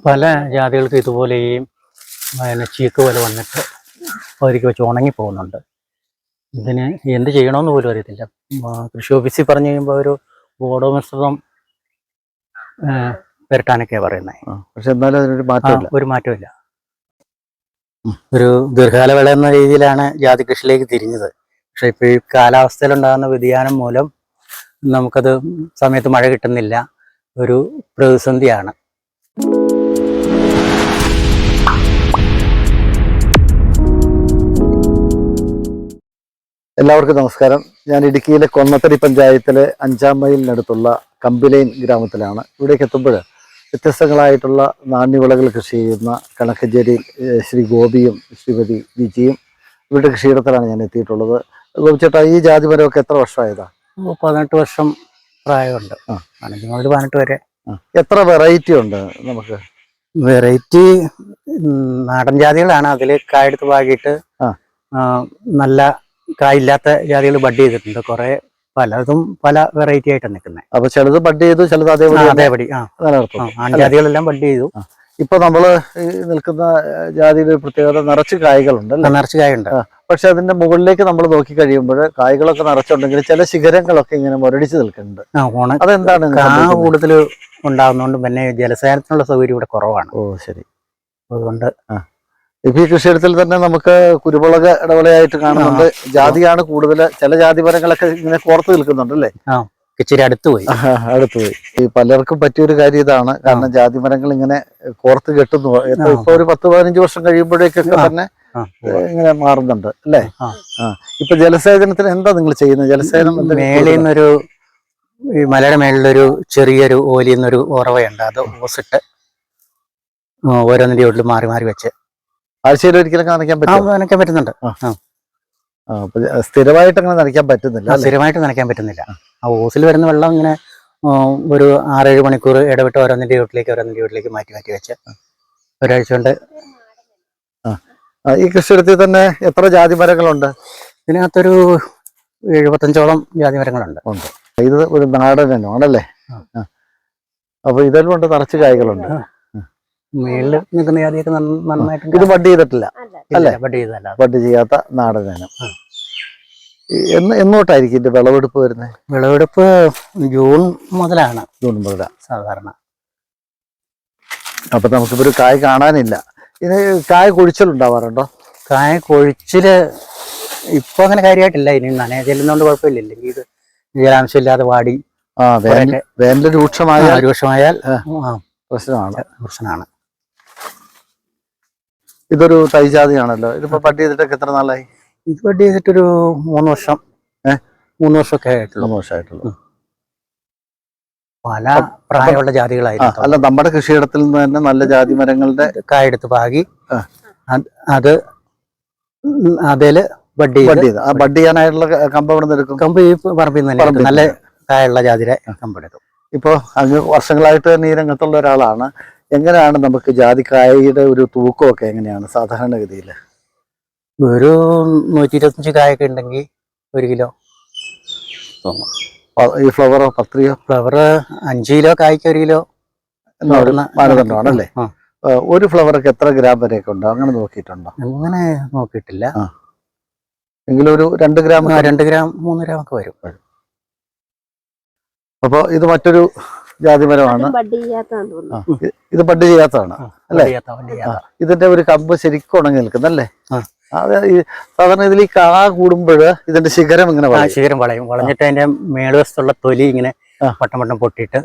പല ജാതികൾക്ക് ഇതുപോലെ ഈ ചീക്ക് പോലെ വന്നിട്ട് പകുതിക്ക് വെച്ച് ഉണങ്ങി പോകുന്നുണ്ട്. ഇതിന് എന്ത് ചെയ്യണമെന്ന് പോലും അറിയത്തില്ല. കൃഷി ഓഫീസിൽ പറഞ്ഞു കഴിയുമ്പോൾ ഒരു ബോഡോ മിശ്രിതം പുരട്ടാനൊക്കെയാണ് പറയുന്നത്. പക്ഷെ എന്നാലും അതിനൊരു മാറ്റമില്ല. ഒരു മാറ്റമില്ല. ഒരു ദീർഘകാല വിള എന്ന രീതിയിലാണ് ജാതി കൃഷിയിലേക്ക് തിരിഞ്ഞത്. പക്ഷെ ഇപ്പോൾ ഈ കാലാവസ്ഥയിലുണ്ടാകുന്ന വ്യതിയാനം മൂലം നമുക്കത് സമയത്ത് മഴ കിട്ടുന്നില്ല, ഒരു പ്രതിസന്ധിയാണ്. എല്ലാവർക്കും നമസ്കാരം. ഞാൻ ഇടുക്കിയിലെ കൊന്നത്തടി പഞ്ചായത്തിലെ 5-ാം മൈലിനടുത്തുള്ള കമ്പിലൈൻ ഗ്രാമത്തിലാണ്. ഇവിടേക്ക് എത്തുമ്പോൾ വ്യത്യസ്തങ്ങളായിട്ടുള്ള നാണ്യവിളകൾ കൃഷി ചെയ്യുന്ന കണക്കഞ്ചേരിയിൽ ശ്രീ ഗോപിയും ശ്രീമതി വിജിയും ഇവരുടെ കൃഷിയിടത്തിലാണ് ഞാൻ എത്തിയിട്ടുള്ളത്. ഗോപിച്ചേട്ടാ, ഈ ജാതി മരമൊക്കെ എത്ര വർഷമായതാ? 18 വർഷം പ്രായമുണ്ട്. 15 മുതൽ 18 വരെ. എത്ര വെറൈറ്റി ഉണ്ട് നമുക്ക്? വെറൈറ്റി നാടൻ ജാതികളാണ്. അതിൽ കായെടുത്ത് പാകിയിട്ട് നല്ല കായില്ലാത്ത ജാതികൾ ബഡ് ചെയ്തിട്ടുണ്ട്. കുറെ പലതും പല വെറൈറ്റി ആയിട്ടാണ് നിൽക്കുന്നത്. അപ്പൊ ചിലത് ബഡ് ചെയ്തു, ചിലത് അതേപടി ആൺജാതികളെല്ലാം ബഡ് ചെയ്തു. ഇപ്പൊ നമ്മള് നിൽക്കുന്ന ജാതിയുടെ പ്രത്യേകത നിറച്ച് കായ്കളുണ്ട്. നിറച്ച് കായുണ്ട്. പക്ഷെ അതിന്റെ മുകളിലേക്ക് നമ്മൾ നോക്കി കഴിയുമ്പോൾ കായ്കളൊക്കെ നിറച്ചുണ്ടെങ്കിൽ ചില ശിഖരങ്ങളൊക്കെ ഇങ്ങനെ മുരടിച്ച് നിൽക്കുന്നുണ്ട്. അതെന്താണ്? കൂടുതൽ ഉണ്ടാകുന്നതുകൊണ്ട് പിന്നെ ജലസേചനത്തിനുള്ള സൗകര്യം ഇവിടെ കുറവാണ്. ഓ ശരി. അതുകൊണ്ട് ഇപ്പൊ ഈ കൃഷിയിടത്തിൽ തന്നെ നമുക്ക് കുരുമുളക് ഇടവിളയായിട്ട് കാണുന്നുണ്ട്. ജാതിയാണ് കൂടുതൽ. ചില ജാതി മരങ്ങളൊക്കെ ഇങ്ങനെ കോർത്ത് നിൽക്കുന്നുണ്ട് അല്ലേ? ഇച്ചിരി അടുത്തുപോയി. ഈ പലർക്കും പറ്റിയൊരു കാര്യം ഇതാണ്. കാരണം ജാതി മരങ്ങൾ ഇങ്ങനെ കോർത്ത് കെട്ടുന്നു. ഇപ്പൊ ഒരു 10-15 വർഷം കഴിയുമ്പോഴേക്കൊക്കെ തന്നെ ഇങ്ങനെ മാറുന്നുണ്ട് അല്ലേ? ഇപ്പൊ ജലസേചനത്തിന് എന്താ നിങ്ങൾ ചെയ്യുന്നത്? ജലസേചനം മേളിൽ നിന്നൊരു ഈ മലയുടെ മേളിലൊരു ചെറിയൊരു ഓലിൽ നിന്നൊരു ഉറവയുണ്ട്. അത് ഓസിട്ട് ഓരോന്നിന്റെ വീട്ടിൽ മാറി മാറി വെച്ച് ആഴ്ചയിൽ ഒരിക്കലൊക്കെ നനയ്ക്കാൻ പറ്റുന്നുണ്ട്. സ്ഥിരമായിട്ട് അങ്ങനെ നനയ്ക്കാൻ പറ്റുന്നില്ല. സ്ഥിരമായിട്ട് നനയ്ക്കാൻ പറ്റുന്നില്ല. ആ ഓസിൽ വരുന്ന വെള്ളം ഇങ്ങനെ ഒരു 6-7 മണിക്കൂർ ഇടവിട്ട് ഓരോന്നിന്റെ വീട്ടിലേക്ക് മാറ്റി മാറ്റി വെച്ച് ഒരാഴ്ച കൊണ്ട്. ഈ കൃഷിയിടത്തിൽ തന്നെ എത്ര ജാതി മരങ്ങളുണ്ട്? ഇതിനകത്തൊരു 75ഓളം ജാതി മരങ്ങളുണ്ട്. ഇത് ഒരു നാടൻ ഇനമാണല്ലേ? അപ്പൊ ഇതെല്ലാം കൊണ്ട് നിറച്ച് കായ്കളുണ്ട്. മേളിൽ നിൽക്കുന്ന ജാതിയൊക്കെ നന്നായിട്ട്. ഇത് ബഡ് ചെയ്തിട്ടില്ല അല്ലേ? ബഡ് ചെയ്യാത്ത നാടൻ ഇനം. എന്നോട്ടായിരിക്കും ഇതിന്റെ വിളവെടുപ്പ് വരുന്നത്? വിളവെടുപ്പ് ജൂൺ മുതലാണ്. ജൂൺ മുതല സാധാരണ. അപ്പൊ നമുക്കിപ്പോ ഒരു കായ് കാണാനില്ല. ഇത് കായ കൊഴിച്ചിലുണ്ടാവാറുണ്ടോ? കായ കൊഴിച്ചില് ഇപ്പൊ അങ്ങനെ കാര്യമായിട്ടില്ല. ഇനി നനയ ചെല്ലുന്നോണ്ട് കുഴപ്പമില്ല. ഇല്ലെങ്കിൽ ഇത് ജലാംശം ഇല്ലാതെ വാടി വേനൽ രൂക്ഷമായാൽ പ്രശ്നമാണ്. ഇതൊരു തൈജാതിയാണല്ലോ. ഇതിപ്പോ ബഡ് ചെയ്തിട്ടൊക്കെ എത്ര നാളായി? ഇത് ബഡ് ചെയ്തിട്ടൊരു 3 വർഷം. 3 വർഷമൊക്കെ ആയിട്ടുള്ളൂ. 3 വർഷമായിട്ടുള്ളൂ. പല പ്രായമുള്ള ജാതികളായിരുന്നു. അല്ല, നമ്മുടെ കൃഷിയിടത്തിൽ നിന്ന് തന്നെ നല്ല ജാതി മരങ്ങളുടെ കായെടുത്ത് പാകി അത് അതില് ബഡ് ചെയ്ത് ബഡ് ചെയ്യാനായിട്ടുള്ള കമ്പ് ഇവിടെ നിൽക്കും. കമ്പ് ഈ പറമ്പിൽ നിന്ന് തന്നെ നല്ല കായുള്ള ജാതിരെ കമ്പെടുക്കും. ഇപ്പോൾ അങ്ങ് വർഷങ്ങളായിട്ട് തന്നെ ഈ രംഗത്തുള്ള ഒരാളാണ്. എങ്ങനെയാണ് നമുക്ക് ജാതിക്കായയുടെ ഒരു തൂക്കമൊക്കെ എങ്ങനെയാണ് സാധാരണഗതിയിൽ? ഒരു 125 കായൊക്കെ ഉണ്ടെങ്കിൽ 1 കിലോ തോന്നും. ഈ ഫ്ലവറോ 10 ഫ്ലവർ 5 കിലോ കായ്ക്ക് 1 കിലോ മാനദണ്ഡമാണല്ലേ? ഒരു ഫ്ലവറൊക്കെ എത്ര ഗ്രാം വരെയൊക്കെ ഉണ്ടോ? അങ്ങനെ നോക്കിയിട്ടുണ്ടോ? അങ്ങനെ നോക്കിയിട്ടില്ല. എങ്കിലും ഒരു 2 ഗ്രാം 2 ഗ്രാം 3 ഗ്രാം ഒക്കെ വരും. അപ്പൊ ഇത് മറ്റൊരു ജാതി മരമാണ്. ഇത് ബഡ് ചെയ്യാത്തതാണ് അല്ലേ? ഇതിന്റെ ഒരു കമ്പ് ശരിക്കും ഉണങ്ങി നിൽക്കുന്നല്ലേ? സാധാരണ ഇതിൽ ഈ കാ കൂടുമ്പോൾ ഇതിന്റെ ശിഖരം ഇങ്ങനെ ശിഖരം വളഞ്ഞിട്ട് അതിന്റെ മേളുവശത്തുള്ള തൊലി ഇങ്ങനെ വട്ടം പൊട്ടിയിട്ട്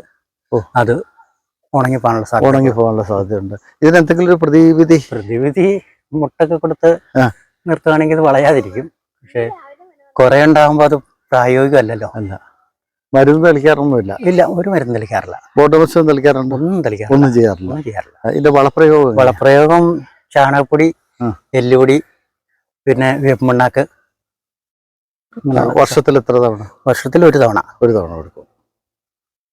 അത് ഉണങ്ങി പോകാനുള്ള സാധ്യതയുണ്ട്. ഇതിന് എന്തെങ്കിലും ഒരു പ്രതിവിധി മുട്ടൊക്കെ കൊടുത്ത് നിർത്തുകയാണെങ്കിൽ ഇത് വളയാതിരിക്കും. പക്ഷെ കുറെ ഉണ്ടാകുമ്പോ അത് പ്രായോഗികമല്ലല്ലോ. അല്ല, മരുന്ന് തളിക്കാറൊന്നുമില്ല? ഇല്ല, ഒരു മരുന്ന് തളിക്കാറില്ല. ബോട്ടോമിക്സ് തളിക്കാറുണ്ട്? ഒന്നും ചെയ്യാറില്ല. ഇതിന്റെ വളപ്രയോഗം ചാണകപ്പൊടി, എല്ലുപൊടി, പിന്നെ വേപ്പുമണ്ണാക്ക്. വർഷത്തിൽ എത്ര തവണ? വർഷത്തിൽ ഒരു തവണ കൊടുക്കും.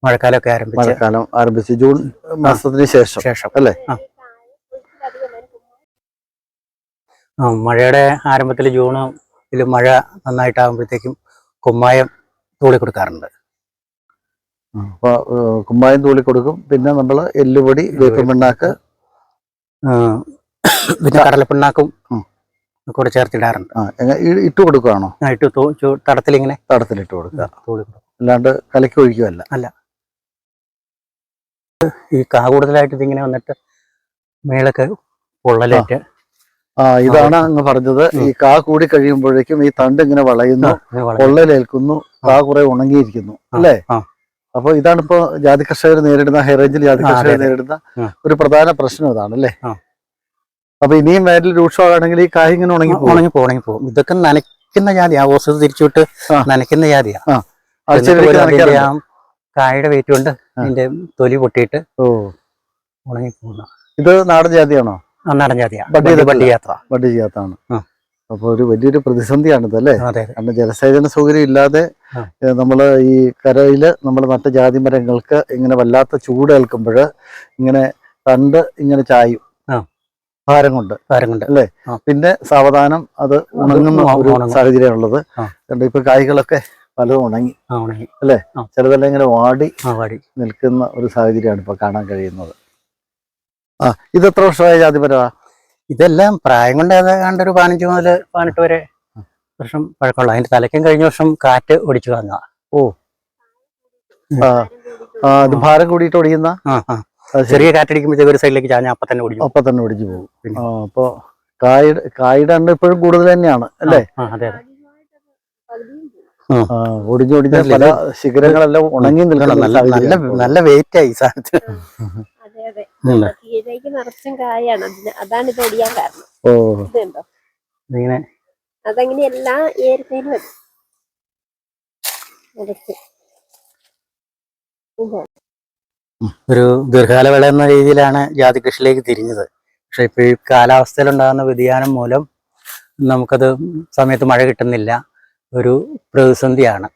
മഴക്കാലം ആരംഭിച്ച് ജൂൺ മാസത്തിന് ശേഷം അല്ലേ? മഴയുടെ ആരംഭത്തിൽ ജൂണിൽ മഴ നന്നായിട്ടാകുമ്പോഴത്തേക്കും കുമ്മായം തൂളി കൊടുക്കാറുണ്ട്. അപ്പൊ കുമ്മായം തൂളി കൊടുക്കും, പിന്നെ നമ്മൾ എല്ലുപൊടി, വേപ്പിൻ പിണ്ണാക്ക്, പിന്നെ കടലപ്പിണ്ണാക്കും കൂടെ ചേർത്തിടാറുണ്ട്. ഇട്ട് കൊടുക്കുകയാണോ? ഇട്ട് തടത്തിലിങ്ങനെ തടത്തിലിട്ട് കൊടുക്കുക, അല്ലാണ്ട് കലക്കി ഒഴിക്കുകയല്ല. അല്ല, ഈ കാ കൂടുതലായിട്ട് ഇതിങ്ങനെ വന്നിട്ട് മേളൊക്കെ പൊള്ളലേറ്റ്. ഇതാണ് അങ്ങ് പറഞ്ഞത്. ഈ കാ കൂടി കഴിയുമ്പോഴേക്കും ഈ തണ്ട് ഇങ്ങനെ വളയുന്നു, പൊള്ളലേൽക്കുന്നു, കാ കുറെ ഉണങ്ങിയിരിക്കുന്നു അല്ലേ? അപ്പൊ ഇതാണിപ്പോ ജാതി കർഷകർ നേരിടുന്ന, ഹൈറേഞ്ചിൽ ജാതി കർഷകർ നേരിടുന്ന ഒരു പ്രധാന പ്രശ്നം ഇതാണ് അല്ലേ? അപ്പൊ ഇനിയും വേനൽ രൂക്ഷമാണെങ്കിൽ ഈ കായ് ഇങ്ങനെ ഉണങ്ങി പോകും. ഇതൊക്കെ നനയ്ക്കുന്ന ജാതിയാ, ഓസ് തിരിച്ചുവിട്ട് നനയ്ക്കുന്ന ജാതിയാ. കായുടെ വെയിറ്റ് കൊണ്ട് അതിന്റെ തൊലി പൊട്ടിയിട്ട് ഉണങ്ങി പോകുന്ന. ഇത് നാടൻ ജാതിയാണോ? നാടൻ ജാതിയാ, ബഡ് ചെയ്യാത്താണ്. അപ്പൊ ഒരു വലിയൊരു പ്രതിസന്ധിയാണിത് അല്ലേ? കാരണം ജലസേചന സൗകര്യം ഇല്ലാതെ നമ്മള് ഈ കരയില് നമ്മൾ നട്ട ജാതി മരങ്ങൾക്ക് ഇങ്ങനെ വല്ലാത്ത ചൂടേൽക്കുമ്പോൾ ഇങ്ങനെ തണ്ട് ഇങ്ങനെ ചായും, ഭാരം കൊണ്ട് അല്ലേ? പിന്നെ സാവധാനം അത് ഉണങ്ങുന്ന ഒരു സാഹചര്യമാണുള്ളത്. ഇപ്പൊ കായ്കളൊക്കെ പലതും ഉണങ്ങി അല്ലേ? ചിലതെല്ലാം ഇങ്ങനെ വാടി നിൽക്കുന്ന ഒരു സാഹചര്യമാണ് ഇപ്പൊ കാണാൻ കഴിയുന്നത്. ഇത് എത്ര വർഷമായ ജാതിമരമാ? ഇതെല്ലാം പ്രായം കൊണ്ട് ഏതാണ്ട് ഒരു 15 മുതൽ 18 വരെ വർഷം പഴക്കമുള്ള. അതിന്റെ തലയ്ക്കും കഴിഞ്ഞ വർഷം കാറ്റ് ഒടിച്ചു കളഞ്ഞ. അത് ഭാരം കൂടിയിട്ട് ഒടിയുന്ന. ചെറിയ കാറ്റടിക്കുമ്പോഴത്തേക്ക് ഒരു സൈഡിലേക്ക് ചാഞ്ഞ അപ്പൊ തന്നെ ഒടിഞ്ഞു പോകും. അപ്പൊ കായുടെ എണ്ണം ഇപ്പോഴും കൂടുതൽ തന്നെയാണ് അല്ലേ? അതെ. ഒടിഞ്ഞൊടിഞ്ഞ പല ശിഖരങ്ങളെല്ലാം ഉണങ്ങി നിൽക്കുന്ന നല്ല വെയിറ്റ് ആയി സാധനത്തിന്. നിറച്ചും കായാണ്, അതാണ് ഇത് ഒടിയാൻ കാരണം. ഇങ്ങനെ അതങ്ങനെ എല്ലാ ഏരിയയിലും ഒരു ദീർഘകാല വിള എന്ന രീതിയിലാണ് ജാതി കൃഷിയിലേക്ക് തിരിഞ്ഞത്. പക്ഷെ ഇപ്പൊ ഈ കാലാവസ്ഥയിലുണ്ടാകുന്ന വ്യതിയാനം മൂലം നമുക്കത് സമയത്ത് മഴ കിട്ടുന്നില്ല, ഒരു പ്രതിസന്ധിയാണ്.